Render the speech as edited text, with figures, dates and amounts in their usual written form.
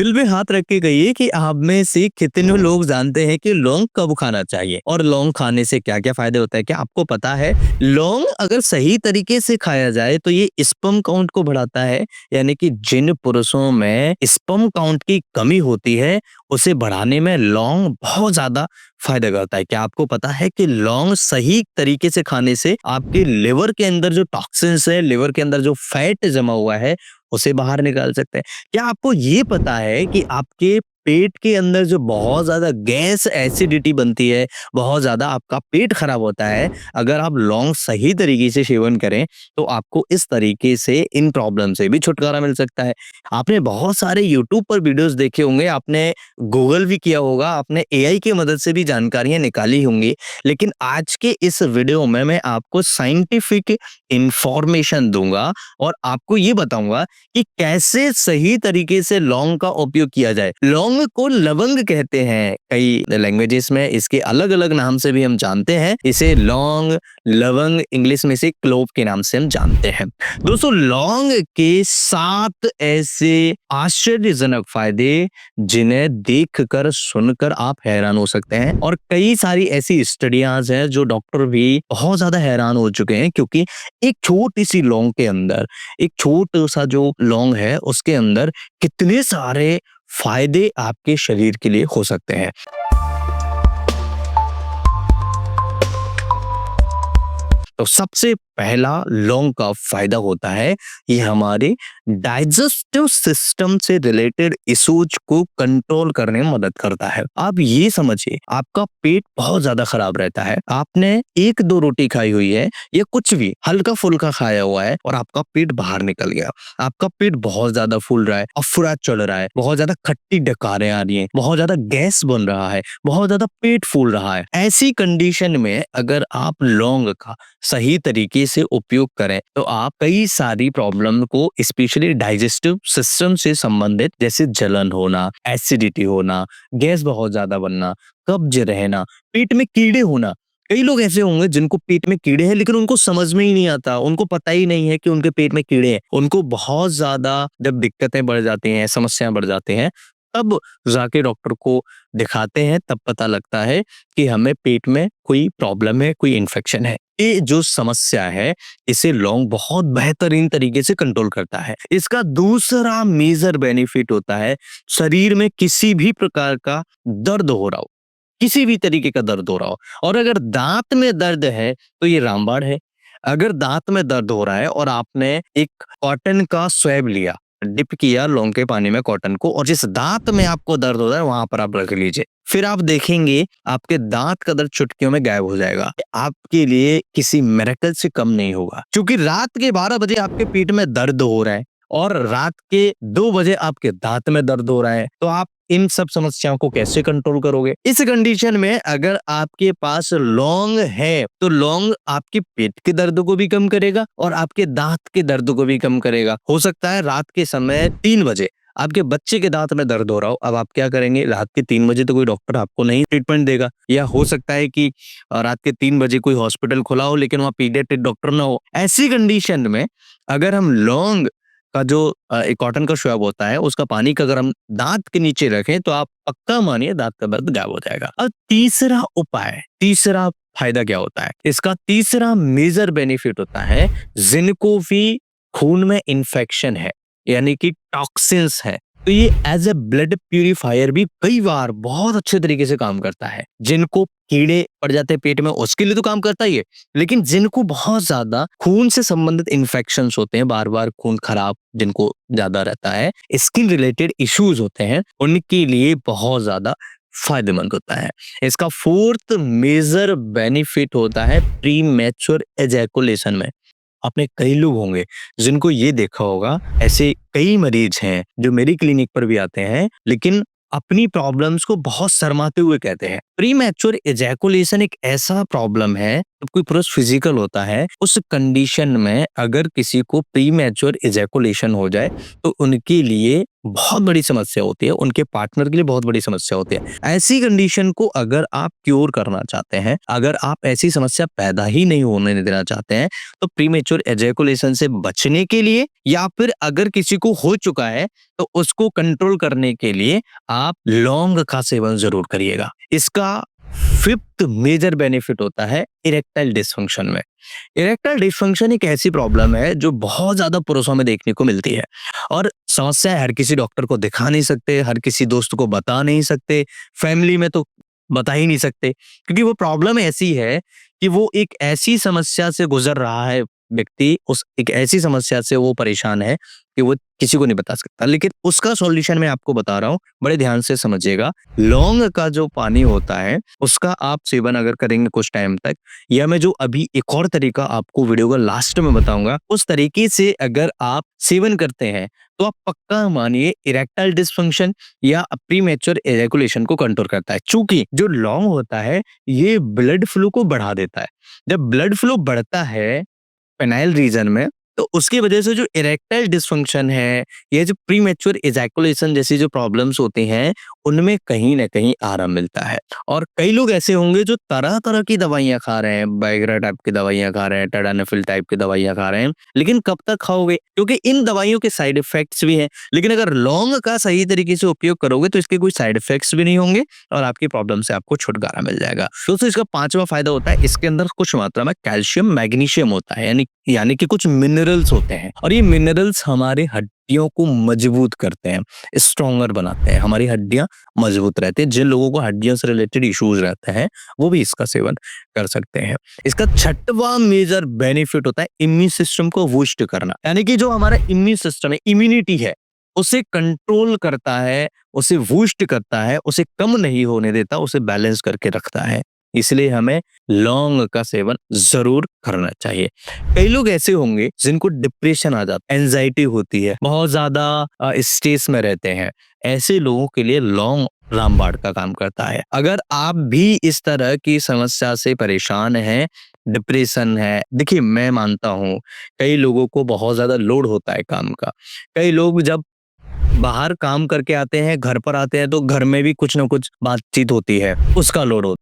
दिल में हाथ रख के कहिए कि आप में से कितने लोग जानते हैं कि लौंग कब खाना चाहिए और लौंग खाने से क्या-क्या फायदे होते हैं? क्या आपको पता है? लौंग अगर सही तरीके से खाया जाए तो ये स्पर्म काउंट को बढ़ाता है, यानी कि जिन पुरुषों में स्पर्म काउंट की कमी होती है, उसे बढ़ाने में लौंग बहुत ज़्यादा फायदा करता है। क्या आपको पता है कि लौंग सही तरीके से खाने से आपके लिवर के अंदर जो टॉक्सिन्स है, लिवर के अंदर जो फैट जमा हुआ है, उसे बाहर निकाल सकते हैं। क्या आपको ये पता है कि आपके पेट के अंदर जो बहुत ज़्यादा गैस एसिडिटी बनती है, बहुत ज़्यादा आपका पेट खराब होता है, अगर आप लौंग सही तरीके से सेवन करें, तो आपको इस तरीके से इन प्रॉब्लम से भी छुटकारा मिल सकता है। आपने बहुत सारे यूट्यूब पर वीडियोज़ देखे होंगे, आपने गूगल भी किया होगा, आपने एआई की मदद से भी जानकारियाँ निकाली होंगी, लेकिन आज के इस वीडियो में मैं आपको साइंटिफिक इन्फॉर्मेशन दूँगा और आपको ये बताऊँगा कि कैसे सही तरीके से लौंग का उपयोग किया जाए। लौंग को लवंग कहते हैं, कई लैंग्वेजेस में इसके अलग-अलग नाम से भी हम जानते हैं। इसे लौंग, लवंग, इंग्लिश में इसे क्लोव के नाम से हम जानते हैं। दोस्तों, लौंग के 7 ऐसे आश्चर्यजनक फायदे जिन्हें देखकर, सुनकर आप हैरान हो सकते हैं और कई सारी ऐसी स्टडीज़ हैं जो डॉक्टर भी बहुत ज़्यादा हैरान हो चुके हैं, क्योंकि एक छोटी-सी लौंग के अंदर, एक छोटा-सा जो लौंग है उसके अंदर कितने सारे फायदे आपके शरीर के लिए हो सकते हैं। तो सबसे पहला लौंग का फायदा होता है, ये हमारे डाइजेस्टिव सिस्टम से रिलेटेड इश्यूज को कंट्रोल करने में मदद करता है। आप ये समझिए, आपका पेट बहुत ज्यादा खराब रहता है, आपने 1-2 रोटी खाई हुई है या कुछ भी हल्का फुल्का खाया हुआ है और आपका पेट बाहर निकल गया, आपका पेट बहुत ज्यादा फूल रहा है, अफरा चढ़ रहा है, बहुत ज्यादा खट्टी डकारें आ रही हैं, बहुत ज्यादा गैस बन रहा है, बहुत ज्यादा पेट फूल रहा है। ऐसी कंडीशन में अगर आप लौंग का सही तरीके से उपयोग करें तो आप कई सारी प्रॉब्लम को, स्पेशली डाइजेस्टिव सिस्टम से संबंधित, जैसे जलन होना, एसिडिटी होना, गैस बहुत ज्यादा बनना, कब्ज रहना, पेट में कीड़े होना। कई लोग ऐसे होंगे जिनको पेट में कीड़े हैं लेकिन उनको समझ में ही नहीं आता, उनको पता ही नहीं है कि उनके पेट में कीड़े हैं। उनको बहुत ज्यादा जब दिक्कतें बढ़ जाती हैं, समस्याएं बढ़ जाती हैं, तब जाके डॉक्टर को दिखाते हैं, तब पता लगता है कि हमें पेट में कोई प्रॉब्लम है, कोई इन्फेक्शन है। ये जो समस्या है, इसे लौंग बहुत बेहतरीन तरीके से कंट्रोल करता है। इसका दूसरा मेजर बेनिफिट होता है, शरीर में किसी भी प्रकार का दर्द हो रहा हो, किसी भी तरीके का दर्द हो रहा हो, और अगर दांत में दर्द है तो ये रामबाण है। अगर दांत में दर्द हो रहा है और आपने एक कॉटन का स्वैब लिया, डिप किया लौंग के पानी में कॉटन को, और जिस दांत में आपको दर्द हो रहा है वहां पर आप रख लीजिए, फिर आप देखेंगे आपके दांत का दर्द चुटकियों में गायब हो जाएगा। आपके लिए किसी मिरेकल से कम नहीं होगा, क्योंकि रात के 12 बजे आपके पेट में दर्द हो रहा है और रात के 2 बजे आपके दांत में दर्द हो रहा है, तो आप इन सब समस्याओं को कैसे कंट्रोल करोगे? इस कंडीशन में अगर आपके पास लौंग है तो लौंग आपके पेट के दर्द को भी कम करेगा और आपके दांत के दर्द को भी कम करेगा। हो सकता है रात के समय 3 बजे आपके बच्चे के दांत में दर्द हो रहा हो, अब आप क्या करेंगे? रात के 3 बजे तो कोई डॉक्टर आपको नहीं ट्रीटमेंट देगा, या हो सकता है कि रात के 3 बजे कोई हॉस्पिटल खुला हो लेकिन वहाँ पीडियाट्रिक डॉक्टर ना हो। ऐसी कंडीशन में अगर हम लौंग का जो एक कॉटन का स्वैब होता है, उसका पानी का अगर हम दांत के नीचे रखें तो आप पक्का मानिए दांत का दर्द गायब हो जाएगा। अब तीसरा उपाय, तीसरा फायदा क्या होता है? इसका तीसरा मेजर बेनिफिट होता है, जिनको भी खून में इन्फेक्शन है, यानी कि टॉक्सिन्स है, तो ये एज ए ब्लड प्यूरिफायर भी कई बार बहुत अच्छे तरीके से काम करता है। जिनको कीड़े पड़ जाते हैं पेट में, उसके लिए तो काम करता ही है, लेकिन जिनको बहुत ज्यादा खून से संबंधित इन्फेक्शंस होते हैं, बार बार खून खराब जिनको ज्यादा रहता है, स्किन रिलेटेड इश्यूज होते हैं, उनके लिए बहुत ज्यादा फायदेमंद होता है। इसका फोर्थ मेजर बेनिफिट होता है प्री मैच्योर एजैकुलेशन में। आपने कई लोग होंगे जिनको ये देखा होगा, ऐसे कई मरीज हैं जो मेरी क्लिनिक पर भी आते हैं लेकिन अपनी प्रॉब्लम्स को बहुत शर्माते हुए कहते हैं। प्रीमैच्योर एजैकुलेशन एक ऐसा प्रॉब्लम है जब कोई पुरुष फिजिकल होता है, उस कंडीशन में अगर किसी को प्रीमैच्योर इजैकुलेशन हो जाए तो उनके लिए बहुत बड़ी समस्या होती है, उनके पार्टनर के लिए बहुत बड़ी समस्या होती है। ऐसी कंडीशन को अगर आप क्योर करना चाहते हैं, अगर आप ऐसी समस्या पैदा ही नहीं होने देना चाहते हैं, तो प्रीमैच्योर इजैकुलेशन से बचने के लिए या फिर अगर किसी को हो चुका है तो उसको कंट्रोल करने के लिए आप लौंग का सेवन जरूर करिएगा। इसका फिफ्थ मेजर बेनिफिट होता है इरेक्टाइल डिसफंक्शन में। इरेक्टाइल डिसफंक्शन एक ऐसी प्रॉब्लम है जो बहुत ज्यादा पुरुषों में देखने को मिलती है और समस्या है, हर किसी डॉक्टर को दिखा नहीं सकते, हर किसी दोस्त को बता नहीं सकते, फैमिली में तो बता ही नहीं सकते, क्योंकि वो प्रॉब्लम ऐसी है कि वो एक ऐसी समस्या से गुजर रहा है व्यक्ति, उस एक ऐसी समस्या से वो परेशान है कि वो किसी को नहीं बता सकता। लेकिन उसका सॉल्यूशन मैं आपको बता रहा हूँ, बड़े ध्यान से समझिएगा। लौंग का जो पानी होता है उसका आप सेवन अगर करेंगे कुछ टाइम तक, या मैं जो अभी एक और तरीका आपको वीडियो का लास्ट में बताऊंगा, उस तरीके से अगर आप सेवन करते हैं तो आप पक्का मानिए इरेक्टाइल डिसफंक्शन या प्रीमैच्योर एजैकुलेशन को कंट्रोल करता है। चूंकि जो लौंग होता है ये ब्लड फ्लो को बढ़ा देता है। जब ब्लड फ्लो बढ़ता है पेनाइल रीजन में, तो उसकी वजह से जो इरेक्टाइल डिसफंक्शन है, ये जो प्रीमैच्योर इजैकुलेशन जैसी जो प्रॉब्लम्स होती हैं, उनमें कहीं न कहीं आराम मिलता है। और कई लोग ऐसे होंगे जो तरह-तरह की दवाइयाँ खा रहे हैं, वाइग्रा टाइप की दवाइयाँ खा रहे हैं, टैडानोफिल टाइप की दवाइयाँ खा रहे हैं, लेकिन कब तक खाओगे? क्योंकि इन दवाइयों के साइड इफेक्ट्स भी हैं, लेकिन अगर लौंग का सही तरीके से उपयोग करोगे तो इसके कोई साइड इफेक्ट्स भी नहीं होंगे और आपकी प्रॉब्लम से आपको छुटकारा मिल जाएगा। दोस्तों, इसका 5वां फायदा होता है, इसके अंदर कुछ मात्रा में कैल्शियम, मैग्नीशियम होता है, यानी कि कुछ मिनरल्स होते हैं और ये मिनरल्स हमारे हड्डियों को मजबूत करते हैं, स्ट्रॉन्गर बनाते हैं, हमारी हड्डियां मजबूत रहती हैं। जिन लोगों को हड्डियों से रिलेटेड इश्यूज रहते हैं वो भी इसका सेवन कर सकते हैं। इसका 6वां मेजर बेनिफिट होता है इम्यून सिस्टम को बूस्ट करना, यानी कि जो हमारा इम्यून सिस्टम है, इम्यूनिटी है, उसे कंट्रोल करता है, उसे बूस्ट करता है, उसे कम नहीं होने देता, उसे बैलेंस करके रखता है। इसलिए हमें लौंग का सेवन जरूर करना चाहिए। कई लोग ऐसे होंगे जिनको डिप्रेशन आ जाता है, एंजाइटी होती है, बहुत ज्यादा स्ट्रेस में रहते हैं। ऐसे लोगों के लिए लौंग रामबाण का काम करता है। अगर आप भी इस तरह की समस्या से परेशान हैं, डिप्रेशन है, देखिए मैं मानता हूँ कई लोगों को बहुत ज्यादा लोड होता है काम का। कई लोग जब बाहर काम करके आते हैं, घर पर आते हैं तो घर में भी कुछ ना कुछ बातचीत होती है, उसका लोड होता है।